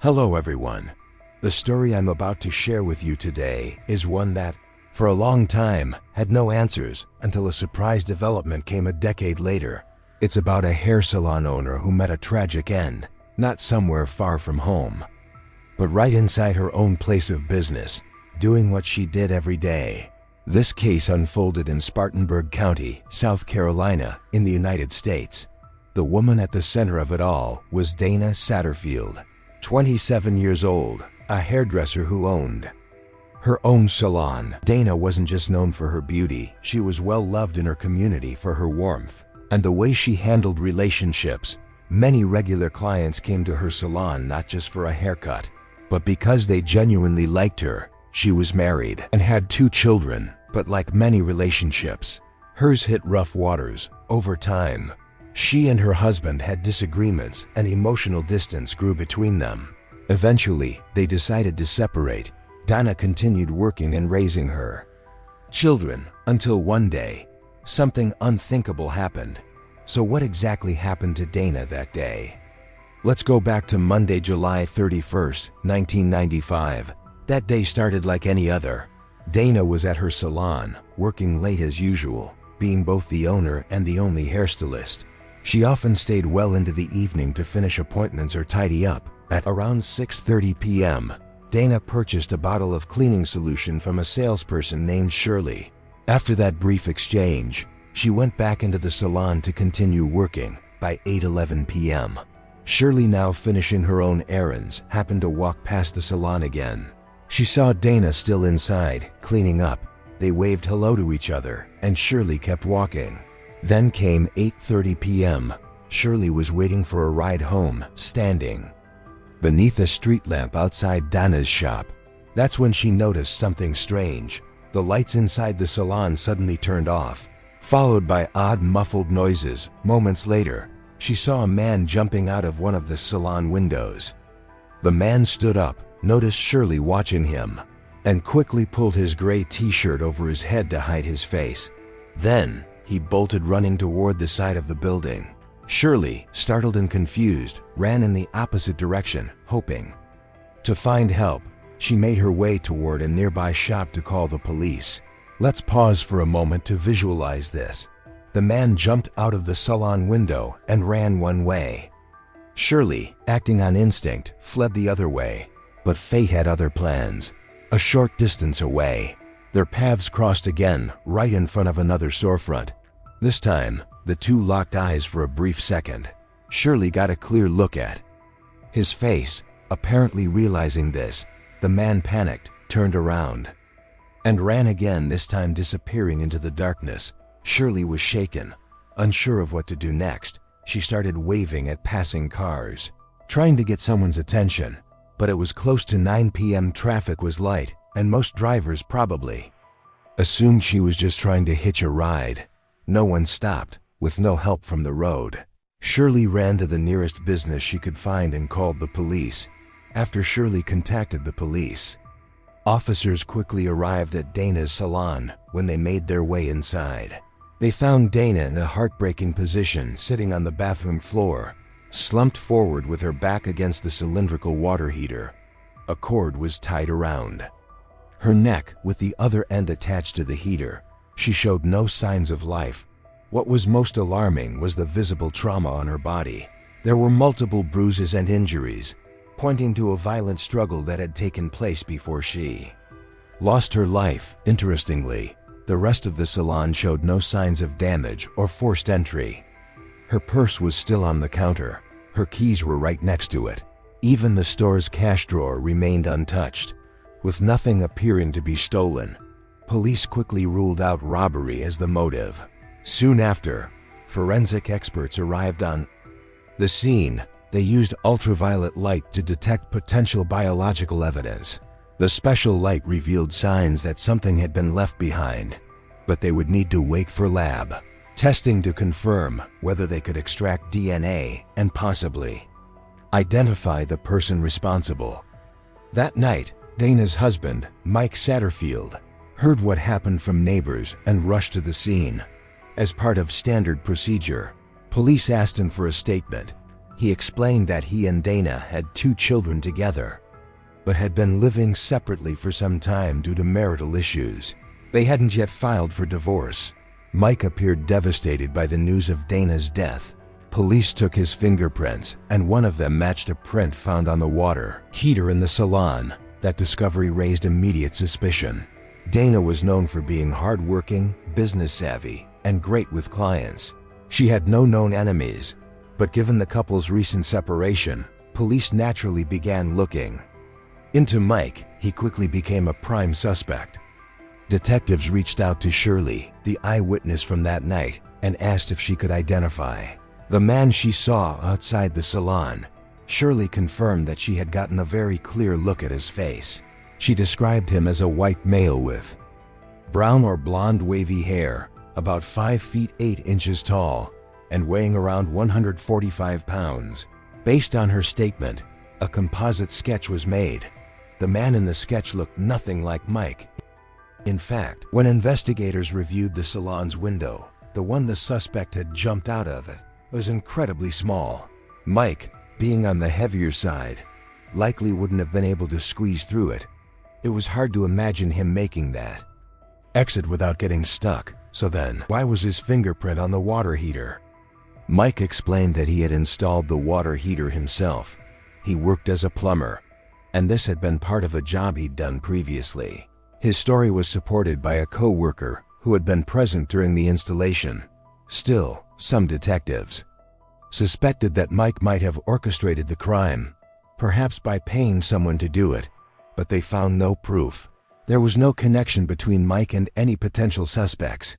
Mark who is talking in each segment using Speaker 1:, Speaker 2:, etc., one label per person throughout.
Speaker 1: Hello everyone. The story I'm about to share with you today is one that, for a long time, had no answers until a surprise development came a decade later. It's about a hair salon owner who met a tragic end, not somewhere far from home, but right inside her own place of business, doing what she did every day. This case unfolded in Spartanburg County, South Carolina, in the United States. The woman at the center of it all was Dana Satterfield, 27 years old, a hairdresser who owned her own salon. Dana wasn't just known for her beauty, she was well loved in her community for her warmth and the way she handled relationships. Many regular clients came to her salon not just for a haircut, but because they genuinely liked her. She was married and had 2 children, but like many relationships, hers hit rough waters. Over time, she and her husband had disagreements and emotional distance grew between them. Eventually, they decided to separate. Dana continued working and raising her children until one day, something unthinkable happened. So what exactly happened to Dana that day? Let's go back to Monday, July 31st, 1995. That day started like any other. Dana was at her salon, working late as usual, being both the owner and the only hairstylist. She often stayed well into the evening to finish appointments or tidy up. At around 6:30 p.m., Dana purchased a bottle of cleaning solution from a salesperson named Shirley. After that brief exchange, she went back into the salon to continue working. By 8:11 p.m., Shirley, now finishing her own errands, happened to walk past the salon again. She saw Dana still inside, cleaning up. They waved hello to each other, and Shirley kept walking. Then came 8:30 p.m. Shirley was waiting for a ride home, standing beneath a street lamp outside Dana's shop. That's when she noticed something strange. The lights inside the salon suddenly turned off, followed by odd muffled noises. Moments later, she saw a man jumping out of one of the salon windows. The man stood up, noticed Shirley watching him, and quickly pulled his gray t-shirt over his head to hide his face. Then, he bolted, running toward the side of the building. Shirley, startled and confused, ran in the opposite direction, hoping to find help. She made her way toward a nearby shop to call the police. Let's pause for a moment to visualize this. The man jumped out of the salon window and ran one way. Shirley, acting on instinct, fled the other way. But fate had other plans. A short distance away, their paths crossed again, right in front of another storefront. This time, the two locked eyes for a brief second. Shirley got a clear look at his face. Apparently realizing this, the man panicked, turned around, and ran again, this time disappearing into the darkness. Shirley was shaken, unsure of what to do next. She started waving at passing cars, trying to get someone's attention. But it was close to 9 p.m. Traffic was light, and most drivers probably assumed she was just trying to hitch a ride. No one stopped, with no help from the road. Shirley ran to the nearest business she could find and called the police. After Shirley contacted the police, officers quickly arrived at Dana's salon. When they made their way inside, they found Dana in a heartbreaking position, sitting on the bathroom floor, slumped forward with her back against the cylindrical water heater. A cord was tied around her neck, with the other end attached to the heater. She showed no signs of life. What was most alarming was the visible trauma on her body. There were multiple bruises and injuries, pointing to a violent struggle that had taken place before she lost her life. Interestingly, the rest of the salon showed no signs of damage or forced entry. Her purse was still on the counter. Her keys were right next to it. Even the store's cash drawer remained untouched, with nothing appearing to be stolen. Police quickly ruled out robbery as the motive. Soon after, forensic experts arrived on the scene. They used ultraviolet light to detect potential biological evidence. The special light revealed signs that something had been left behind, but they would need to wait for lab testing to confirm whether they could extract DNA and possibly identify the person responsible. That night, Dana's husband, Mike Satterfield, heard what happened from neighbors and rushed to the scene. As part of standard procedure, police asked him for a statement. He explained that he and Dana had 2 children together, but had been living separately for some time due to marital issues. They hadn't yet filed for divorce. Mike appeared devastated by the news of Dana's death. Police took his fingerprints, and one of them matched a print found on the water heater in the salon. That discovery raised immediate suspicion. Dana was known for being hardworking, business-savvy, and great with clients. She had no known enemies, but given the couple's recent separation, police naturally began looking into Mike. He quickly became a prime suspect. Detectives reached out to Shirley, the eyewitness from that night, and asked if she could identify the man she saw outside the salon. Shirley confirmed that she had gotten a very clear look at his face. She described him as a white male with brown or blonde wavy hair, about 5 feet 8 inches tall, and weighing around 145 pounds. Based on her statement, a composite sketch was made. The man in the sketch looked nothing like Mike. In fact, when investigators reviewed the salon's window, the one the suspect had jumped out of it was incredibly small. Mike, being on the heavier side, likely wouldn't have been able to squeeze through it. It was hard to imagine him making that exit without getting stuck. So then, why was his fingerprint on the water heater? Mike explained that he had installed the water heater himself. He worked as a plumber, and this had been part of a job he'd done previously. His story was supported by a co-worker who had been present during the installation. Still, some detectives suspected that Mike might have orchestrated the crime, perhaps by paying someone to do it, but they found no proof. There was no connection between Mike and any potential suspects,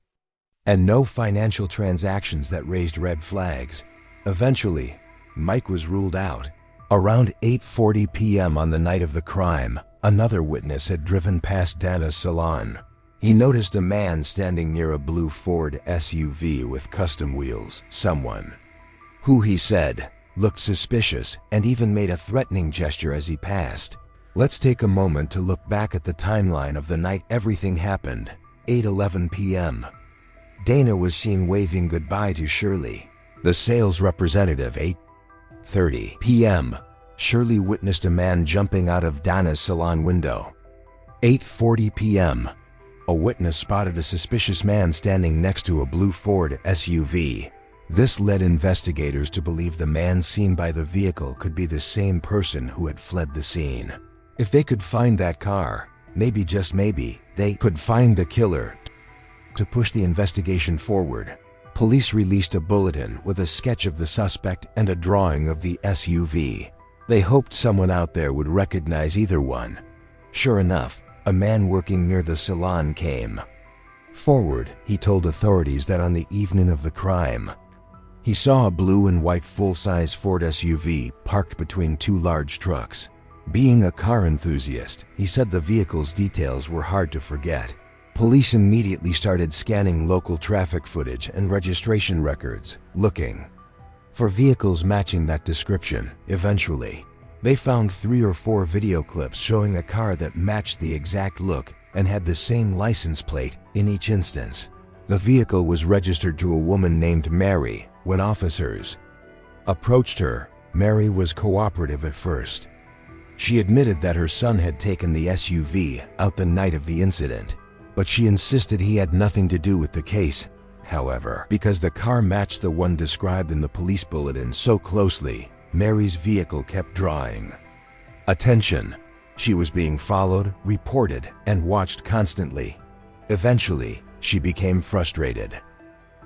Speaker 1: and no financial transactions that raised red flags. Eventually, Mike was ruled out. Around 8:40 p.m. on the night of the crime, another witness had driven past Dana's salon. He noticed a man standing near a blue Ford SUV with custom wheels. Someone who, he said, looked suspicious and even made a threatening gesture as he passed. Let's take a moment to look back at the timeline of the night everything happened. 8:11 p.m. Dana was seen waving goodbye to Shirley, the sales representative. 8:30 p.m. Shirley witnessed a man jumping out of Dana's salon window. 8:40 p.m. A witness spotted a suspicious man standing next to a blue Ford SUV. This led investigators to believe the man seen by the vehicle could be the same person who had fled the scene. If they could find that car, maybe, just maybe, they could find the killer. To push the investigation forward, police released a bulletin with a sketch of the suspect and a drawing of the SUV. They hoped someone out there would recognize either one. Sure enough, a man working near the salon came forward. He told authorities that on the evening of the crime, he saw a blue and white full-size Ford SUV parked between 2 large trucks. Being a car enthusiast, he said the vehicle's details were hard to forget. Police immediately started scanning local traffic footage and registration records, looking for vehicles matching that description. Eventually, they found 3 or 4 video clips showing a car that matched the exact look and had the same license plate in each instance. The vehicle was registered to a woman named Mary. When officers approached her, Mary was cooperative at first. She admitted that her son had taken the SUV out the night of the incident, but she insisted he had nothing to do with the case. However, because the car matched the one described in the police bulletin so closely, Mary's vehicle kept drawing attention. She was being followed, reported, and watched constantly. Eventually, she became frustrated.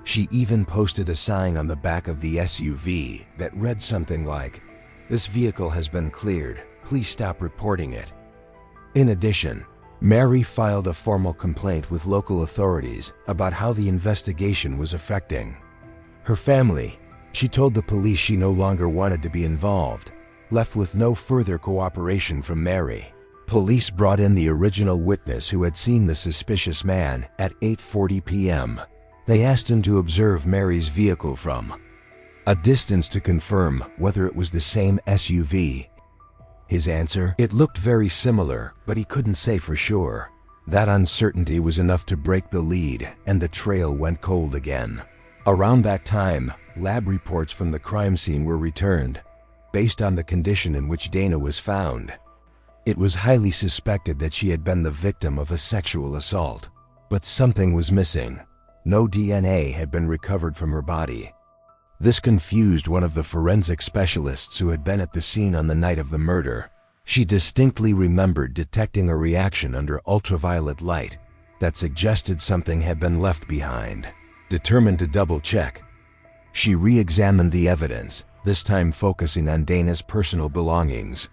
Speaker 1: She even posted a sign on the back of the SUV that read something like, "This vehicle has been cleared. Please stop reporting it." In addition, Mary filed a formal complaint with local authorities about how the investigation was affecting her family. She told the police she no longer wanted to be involved, left with no further cooperation from Mary. Police brought in the original witness who had seen the suspicious man at 8:40 p.m. They asked him to observe Mary's vehicle from a distance to confirm whether it was the same SUV. His answer: it looked very similar, but he couldn't say for sure. That uncertainty was enough to break the lead, and the trail went cold again. Around that time, lab reports from the crime scene were returned, based on the condition in which Dana was found. It was highly suspected that she had been the victim of a sexual assault, but something was missing. No DNA had been recovered from her body. This confused one of the forensic specialists who had been at the scene on the night of the murder. She distinctly remembered detecting a reaction under ultraviolet light that suggested something had been left behind. Determined to double-check, she re-examined the evidence, this time focusing on Dana's personal belongings.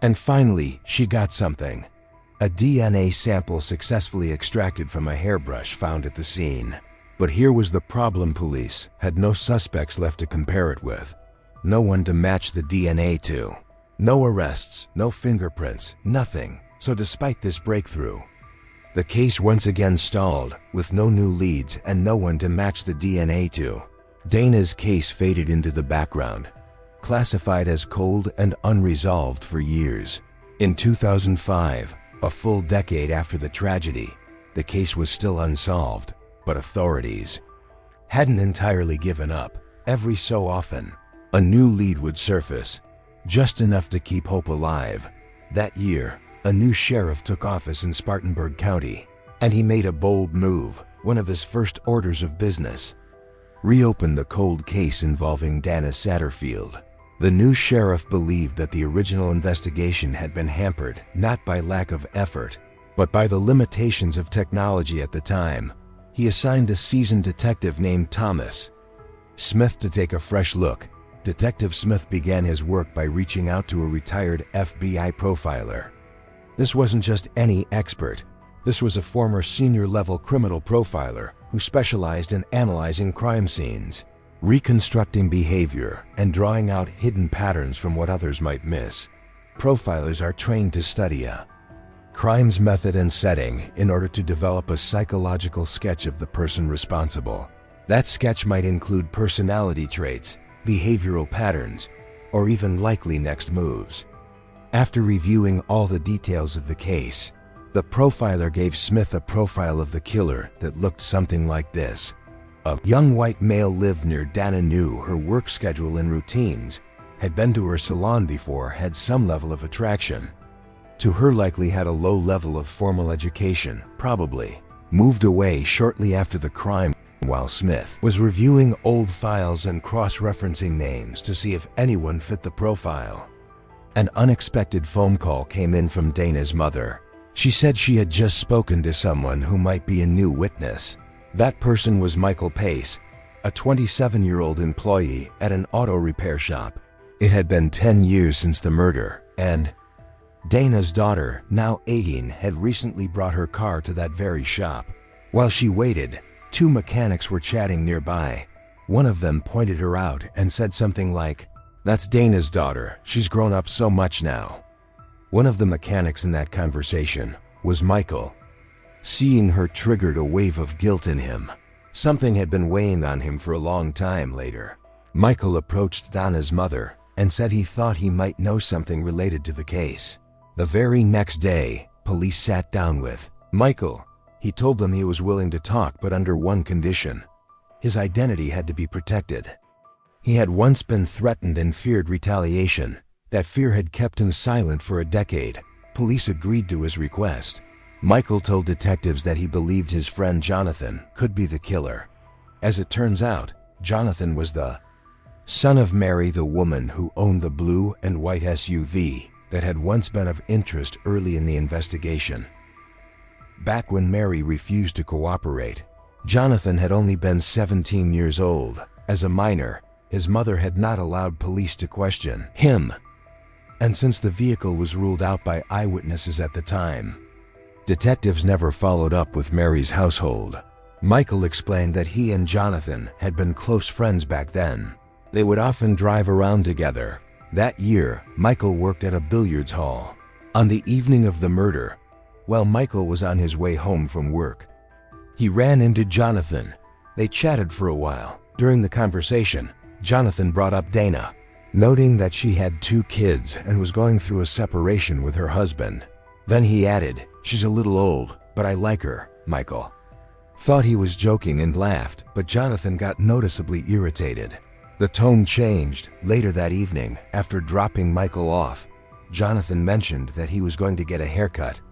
Speaker 1: And finally, she got something. A DNA sample successfully extracted from a hairbrush found at the scene. But here was the problem: police had no suspects left to compare it with. No one to match the DNA to. No arrests, no fingerprints, nothing. So despite this breakthrough, the case once again stalled, with no new leads and no one to match the DNA to. Dana's case faded into the background, classified as cold and unresolved for years. In 2005, a full decade after the tragedy, the case was still unsolved, but authorities hadn't entirely given up. Every so often, a new lead would surface, just enough to keep hope alive. That year, a new sheriff took office in Spartanburg County, and he made a bold move. One of his first orders of business: reopen the cold case involving Dana Satterfield. The new sheriff believed that the original investigation had been hampered not by lack of effort, but by the limitations of technology at the time. He assigned a seasoned detective named Thomas Smith to take a fresh look. Detective Smith began his work by reaching out to a retired FBI profiler. This wasn't just any expert. This was a former senior-level criminal profiler who specialized in analyzing crime scenes, reconstructing behavior, and drawing out hidden patterns from what others might miss. Profilers are trained to study a crime's method and setting in order to develop a psychological sketch of the person responsible. That sketch might include personality traits, behavioral patterns, or even likely next moves. After reviewing all the details of the case, the profiler gave Smith a profile of the killer that looked something like this. A young white male lived near Dana, knew her work schedule and routines, had been to her salon before, had some level of attraction to her, likely had a low level of formal education, probably moved away shortly after the crime. While Smith was reviewing old files and cross-referencing names to see if anyone fit the profile, an unexpected phone call came in from Dana's mother. She said she had just spoken to someone who might be a new witness. That person was Michael Pace, a 27-year-old employee at an auto repair shop. It had been 10 years since the murder, and Dana's daughter, now 18, had recently brought her car to that very shop. While she waited, two mechanics were chatting nearby. One of them pointed her out and said something like, "That's Dana's daughter. She's grown up so much now." One of the mechanics in that conversation was Michael. Seeing her triggered a wave of guilt in him. Something had been weighing on him for a long time. Later, Michael approached Dana's mother and said he thought he might know something related to the case. The very next day, police sat down with Michael. He told them he was willing to talk, but under one condition: his identity had to be protected. He had once been threatened and feared retaliation. That fear had kept him silent for a decade. Police agreed to his request. Michael told detectives that he believed his friend Jonathan could be the killer. As it turns out, Jonathan was the son of Mary, the woman who owned the blue and white SUV that had once been of interest early in the investigation. Back when Mary refused to cooperate, Jonathan had only been 17 years old. As a minor, his mother had not allowed police to question him. And since the vehicle was ruled out by eyewitnesses at the time, detectives never followed up with Mary's household. Michael explained that he and Jonathan had been close friends back then. They would often drive around together. That year, Michael worked at a billiards hall. On the evening of the murder, while Michael was on his way home from work, he ran into Jonathan. They chatted for a while. During the conversation, Jonathan brought up Dana, noting that she had 2 kids and was going through a separation with her husband. Then he added, "She's a little old, but I like her, Michael." thought he was joking and laughed, but Jonathan got noticeably irritated. The tone changed. Later that evening, after dropping Michael off, Jonathan mentioned that he was going to get a haircut.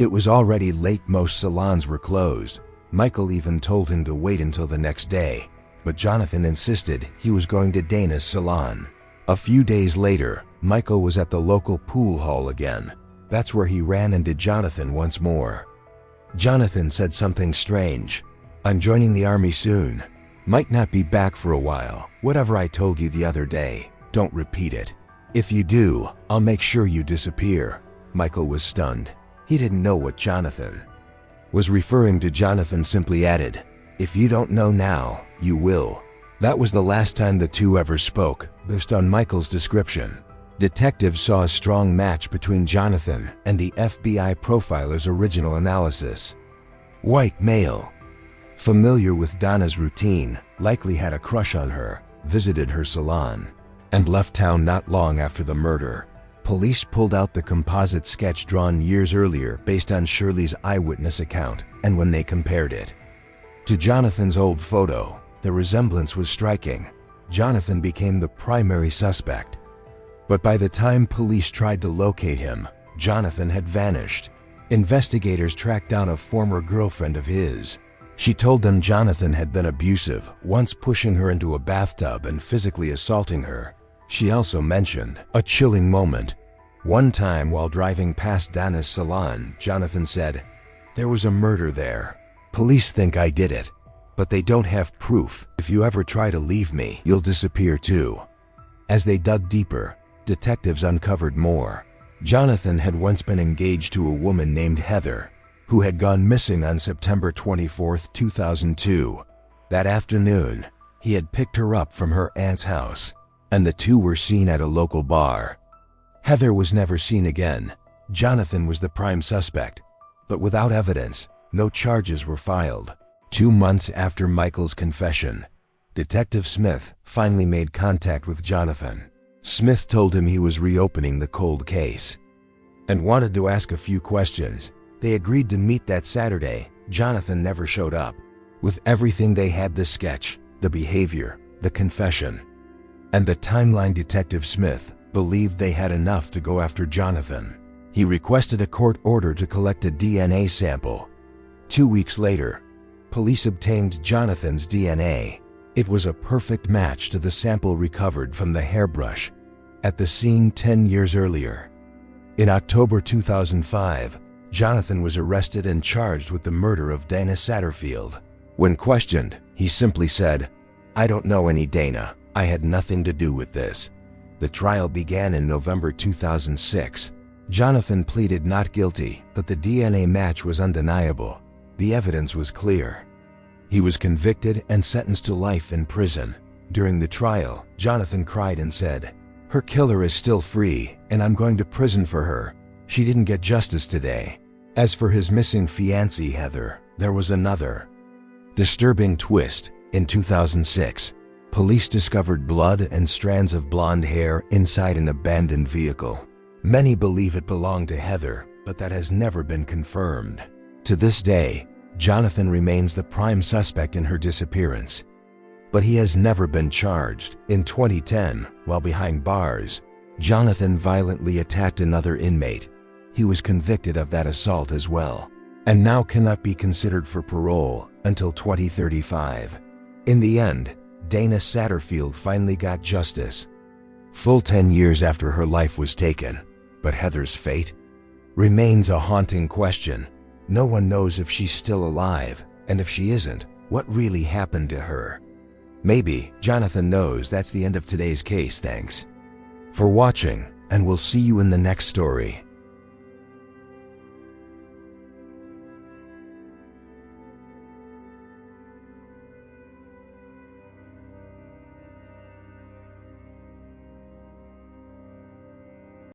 Speaker 1: It was already late, most salons were closed. Michael even told him to wait until the next day, but Jonathan insisted he was going to Dana's salon. A few days later, Michael was at the local pool hall again. That's where he ran into Jonathan once more. Jonathan said something strange. "I'm joining the army soon. Might not be back for a while. Whatever I told you the other day, don't repeat it. If you do, I'll make sure you disappear." Michael was stunned. He didn't know what Jonathan was referring to. Jonathan simply added, "If you don't know now, you will." That was the last time the two ever spoke. Based on Michael's description, detectives saw a strong match between Jonathan and the FBI profiler's original analysis. White male, familiar with Donna's routine, likely had a crush on her, visited her salon, and left town not long after the murder. Police pulled out the composite sketch drawn years earlier based on Shirley's eyewitness account, and when they compared it to Jonathan's old photo, the resemblance was striking. Jonathan became the primary suspect. But by the time police tried to locate him, Jonathan had vanished. Investigators tracked down a former girlfriend of his. She told them Jonathan had been abusive, once pushing her into a bathtub and physically assaulting her. She also mentioned a chilling moment. One time while driving past Donna's salon, Jonathan said, "There was a murder there. Police think I did it, but they don't have proof. If you ever try to leave me, you'll disappear too." As they dug deeper, detectives uncovered more. Jonathan had once been engaged to a woman named Heather, who had gone missing on September 24, 2002. That afternoon, he had picked her up from her aunt's house, and the two were seen at a local bar. Heather was never seen again. Jonathan was the prime suspect, but without evidence, no charges were filed. 2 months after Michael's confession, Detective Smith finally made contact with Jonathan. Smith told him he was reopening the cold case and wanted to ask a few questions. They agreed to meet that Saturday. Jonathan never showed up. With everything they had: the sketch, the behavior, the confession, and the timeline. Detective Smith believed they had enough to go after Jonathan. He requested a court order to collect a DNA sample. 2 weeks later, police obtained Jonathan's DNA. It was a perfect match to the sample recovered from the hairbrush at the scene 10 years earlier. In October 2005, Jonathan was arrested and charged with the murder of Dana Satterfield. When questioned, he simply said, "I don't know any Dana. I had nothing to do with this." The trial began in November 2006. Jonathan pleaded not guilty, but the DNA match was undeniable. The evidence was clear. He was convicted and sentenced to life in prison. During the trial, Jonathan cried and said, "Her killer is still free, and I'm going to prison for her. She didn't get justice today." As for his missing fiancée Heather, there was another disturbing twist. In 2006, police discovered blood and strands of blonde hair inside an abandoned vehicle. Many believe it belonged to Heather, but that has never been confirmed. To this day, Jonathan remains the prime suspect in her disappearance, but he has never been charged. In 2010, while behind bars, Jonathan violently attacked another inmate. He was convicted of that assault as well, and now cannot be considered for parole until 2035. In the end, Dana Satterfield finally got justice, full 10 years after her life was taken. But Heather's fate remains a haunting question. No one knows if she's still alive, and if she isn't, what really happened to her. Maybe Jonathan knows. That's the end of today's case. Thanks for watching, and we'll see you in the next story.